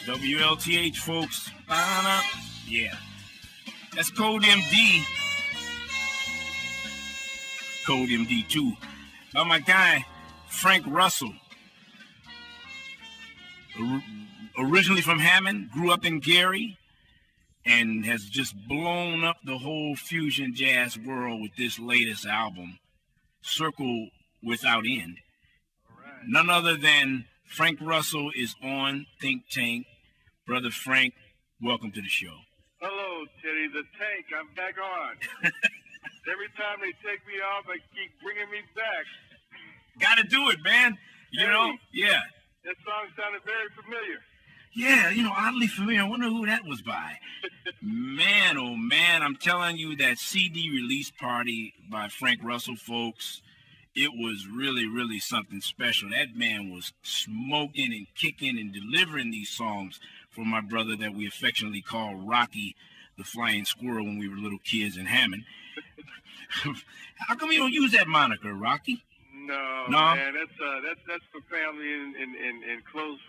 WLTH, folks. Yeah. That's Code MD. Code MD, too. My guy, Frank Russell. Originally from Hammond, grew up in Gary, and has just blown up the whole fusion jazz world with this latest album, Circle Without End. Right. None other than Frank Russell is on Think Tank. Brother Frank, welcome to the show. Hello, Teddy the Tank. I'm back on. Every time they take me off, I keep bringing me back. Got to do it, man. You know? Yeah. That song sounded very familiar. Yeah, oddly familiar. I wonder who that was by. Man, oh man, I'm telling you, that CD release party by Frank Russell, folks, it was really, really something special. That man was smoking and kicking and delivering these songs for my brother that we affectionately call Rocky the Flying Squirrel when we were little kids in Hammond. How come you don't use that moniker, Rocky? No, man, that's for family and close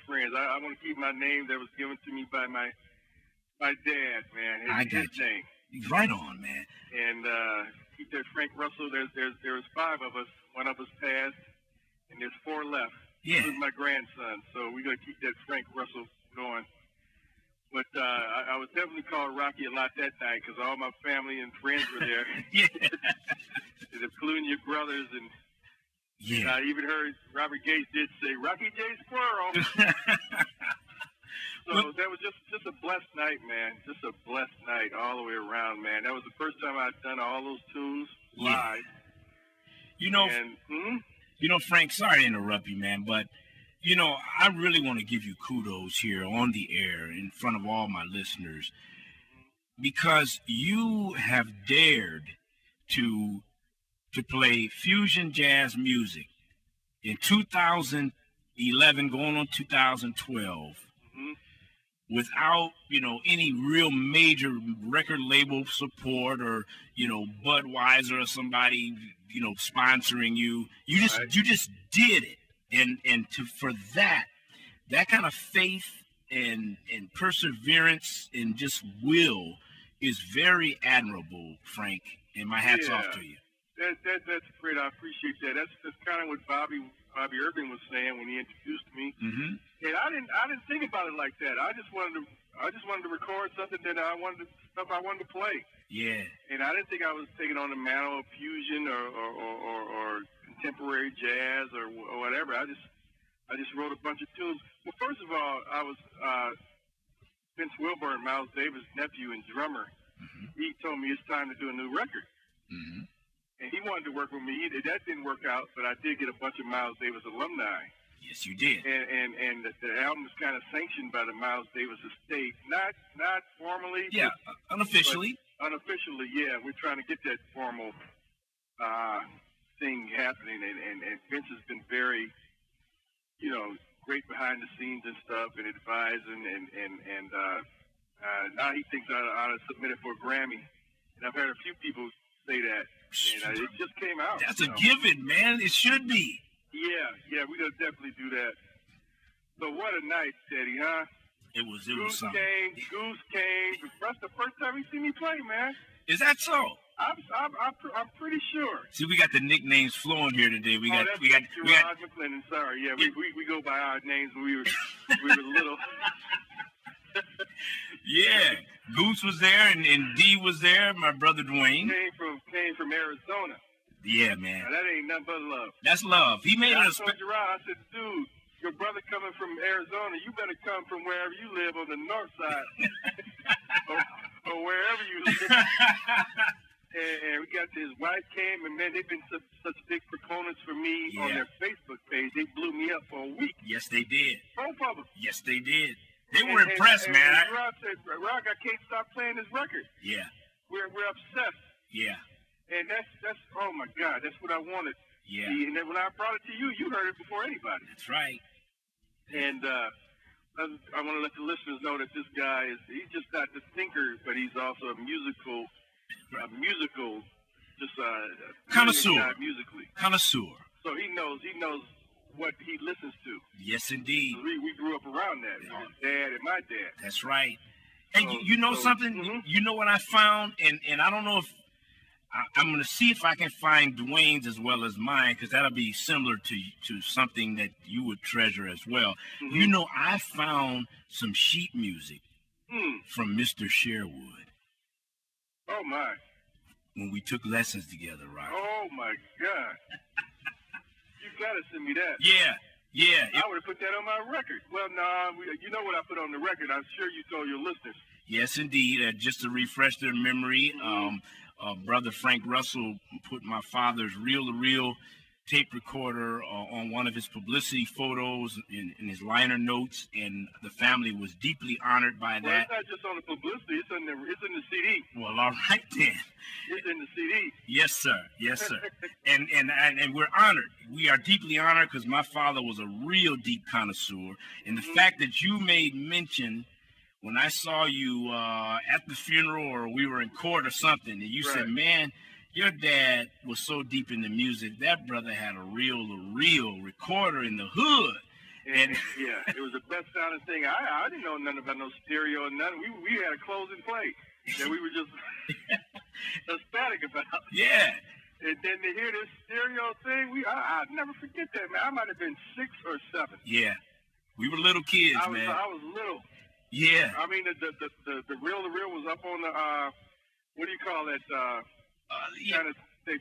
friends. I want to keep my name that was given to me by my dad, man. His name. Right on, man. And keep that Frank Russell. There's 5 of us. One of us passed, and there's 4 left. Yeah. This is my grandson, so we're gonna keep that Frank Russell going. But I was definitely called Rocky a lot that night because all my family and friends were there. Yeah. Including your brothers and. Yeah. And I even heard Robert Gates did say Rocky J. Squirrel. So that was just a blessed night, man. Just a blessed night all the way around, man. That was the first time I'd done all those tunes live. Frank, sorry to interrupt you, man, but I really want to give you kudos here on the air in front of all my listeners, because you have dared to play fusion jazz music in 2011, going on 2012, without, any real major record label support or, Budweiser or somebody, sponsoring you. You just did it. And for that kind of faith and perseverance and just will is very admirable, Frank. And my hat's off to you. That's great. I appreciate that. That's kind of what Bobby Irving was saying when he introduced me. Mm-hmm. And I didn't think about it like that. I just wanted to record something that I wanted to play. Yeah. And I didn't think I was taking on the mantle of fusion or contemporary jazz or whatever. I just wrote a bunch of tunes. Well, first of all, I was Vince Wilburn, Miles Davis' nephew and drummer. Mm-hmm. He told me it's time to do a new record. Mm-hmm. And he wanted to work with me. That didn't work out, but I did get a bunch of Miles Davis alumni. Yes, you did. And the album was kind of sanctioned by the Miles Davis estate, not formally. Yeah, unofficially. Unofficially, yeah. We're trying to get that formal thing happening, and Vince has been very, great behind the scenes and stuff, and advising, and now he thinks I ought to submit it for a Grammy. And I've heard a few people say that. And it just came out. That's a given, man. It should be. Yeah, we're going to definitely do that. So what a night, Teddy, huh? It was Goose something. Goose came. That's the first time he seen me play, man. Is that so? I'm pretty sure. See, we got the nicknames flowing here today. We got McClendon. Sorry, yeah, we go by our names when we were little. Yeah, Goose was there and D was there. My brother Dwayne came from Arizona. Yeah, man. Now, that ain't nothing but love. That's love. He made I told Gerard, I said, dude, your brother coming from Arizona, you better come from wherever you live on the north side, or wherever you live. And we got his wife came, and man, they've been such big proponents for me on their Facebook page. They blew me up for a week. Yes, they did. Both of them. Yes, they did. They were impressed, man. Rob said, Rock, I can't stop playing this record. Yeah. We're obsessed. Yeah. And that's oh my God, that's what I wanted. Yeah. And then when I brought it to you, you heard it before anybody. That's right. And I want to let the listeners know that this guy he's just not the thinker, but he's also a musical connoisseur. Musically. Connoisseur. So he knows what he listens to. Yes, indeed. We grew up around that. His dad and my dad. That's right. And you know something? You know what I found? And I don't know if I'm going to see if I can find Dwayne's as well as mine, because that'll be similar to something that you would treasure as well. You know, I found some sheet music from Mr. Sherwood. Oh, my. When we took lessons together, right? Oh, my God. You got to send me that. Yeah. I would have put that on my record. Well, you know what I put on the record. I'm sure you told your listeners. Yes, indeed. Just to refresh their memory, Brother Frank Russell put my father's reel-to-reel tape recorder on one of his publicity photos in his liner notes, and the family was deeply honored by well, that. It's not just on the publicity; it's in the CD. Well, all right then. It's in the CD. Yes, sir. And we're honored. We are deeply honored because my father was a real deep connoisseur, and the fact that you made mention when I saw you at the funeral, or we were in court or something, and you said, man, your dad was so deep in the music, that brother had a reel-to-reel recorder in the hood. And yeah, it was the best sounding thing. I didn't know nothing about no stereo or nothing. We had a closing play that we were just ecstatic about. Yeah. And then to hear this stereo thing, I'd never forget that, man. I might have been 6 or 7. Yeah. We were little kids, man. I was little. Yeah. I mean, the reel-to-reel was up on the, what do you call that? Kind of, they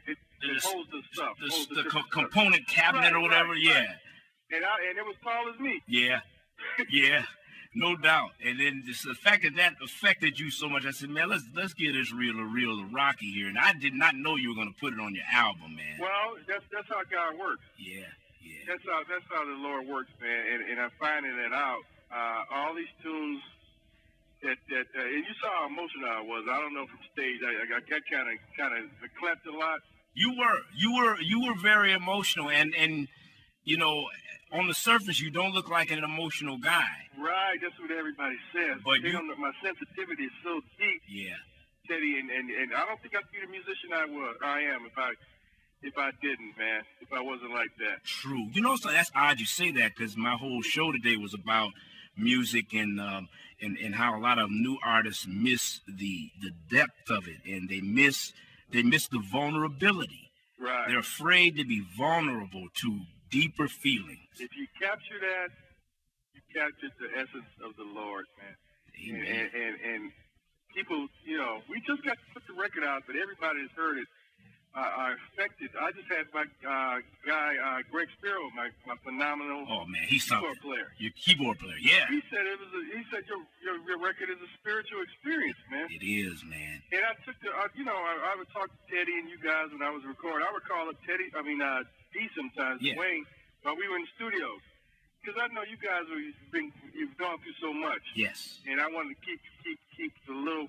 holds the stuff. The component cabinet or whatever, yeah. And it was tall as me. Yeah. No doubt. And then just the fact that affected you so much, I said, man, let's get this reel to Rocky here. And I did not know you were going to put it on your album, man. Well, that's how God works. Yeah. That's how the Lord works, man. And I'm finding that out. All these tunes that and you saw how emotional I was. I don't know from stage. I got kind of clapped a lot. You were very emotional, and you know, on the surface you don't look like an emotional guy. Right, that's what everybody says. But my sensitivity is so deep. Yeah, Teddy, and I don't think I'd be the musician I am if I didn't, man. If I wasn't like that. True. You know, so that's odd you say that, because my whole show today was about music and how a lot of new artists miss the depth of it, and they miss the vulnerability. Right. They're afraid to be vulnerable to deeper feelings. If you capture that, you captured the essence of the Lord, man. Amen. And people, you know, we just got to put the record out, but everybody has heard it. Are affected. I just had my guy Greg Spiro, my phenomenal keyboard player. Your keyboard player, yeah. He said your record is a spiritual experience, man. It is, man. And I took I would talk to Teddy and you guys when I was recording. I would call up D sometimes, Wayne, while we were in the studio, because I know you guys you've gone through so much. Yes. And I wanted to keep the little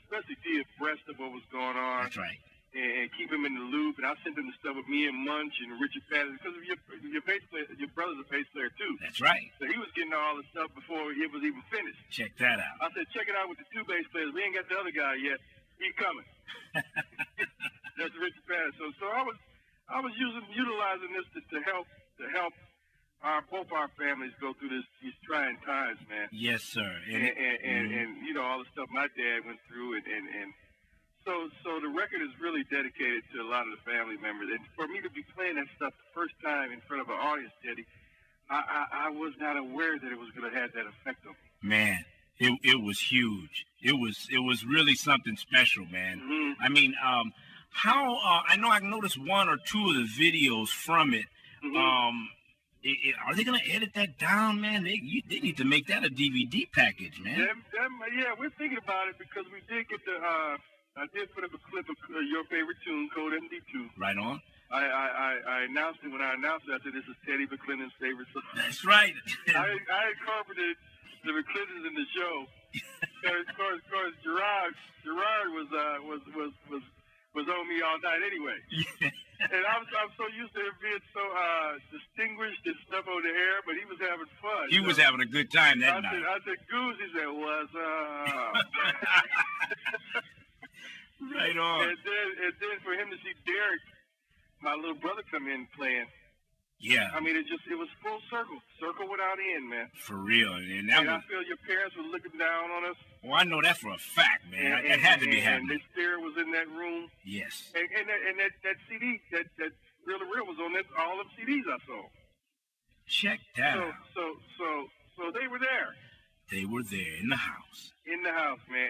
especially be abreast of what was going on. That's right. And keep him in the loop. And I sent him the stuff with me and Munch and Richard Patterson, because of your bass player. Your brother's a bass player too. That's right. So he was getting all the stuff before it was even finished. Check that out. I said, check it out with the 2 bass players. We ain't got the other guy yet. He's coming. That's Richard Patterson. So I was utilizing this to help both our families go through these trying times, man. Yes, sir. And you know, all the stuff my dad went through, and so the record is really dedicated to a lot of the family members. And for me to be playing that stuff the first time in front of an audience, Teddy, I was not aware that it was going to have that effect on me. Man, it was huge. It was really something special, man. Mm-hmm. I mean, I know I noticed 1 or 2 of the videos from it. Mm-hmm. Are they going to edit that down, man? They need to make that a DVD package, man. Yeah, we're thinking about it, because we did get I did put up a clip of your favorite tune, Code MD2. Right on. I announced it when I announced it. I said, this is Teddy McClendon's favorite song. That's right. I incorporated the McClendons in the show. Of course, Gerard was on me all night anyway. Yeah. And I'm so used to him being so distinguished and stuff on the air, but he was having fun. He was having a good time that night. I said, Goose, he said, what's up? Right on. And then for him to see Derek, my little brother, come in playing. Yeah. I mean, it was full circle without end, man. For real. And I feel your parents were looking down on us. Well, I know that for a fact, man. It had to be happening. And the spirit was in that room. Yes. And that CD, that Real to Real was on all them CDs I saw. Check that out. So they were there. They were there in the house. In the house, man.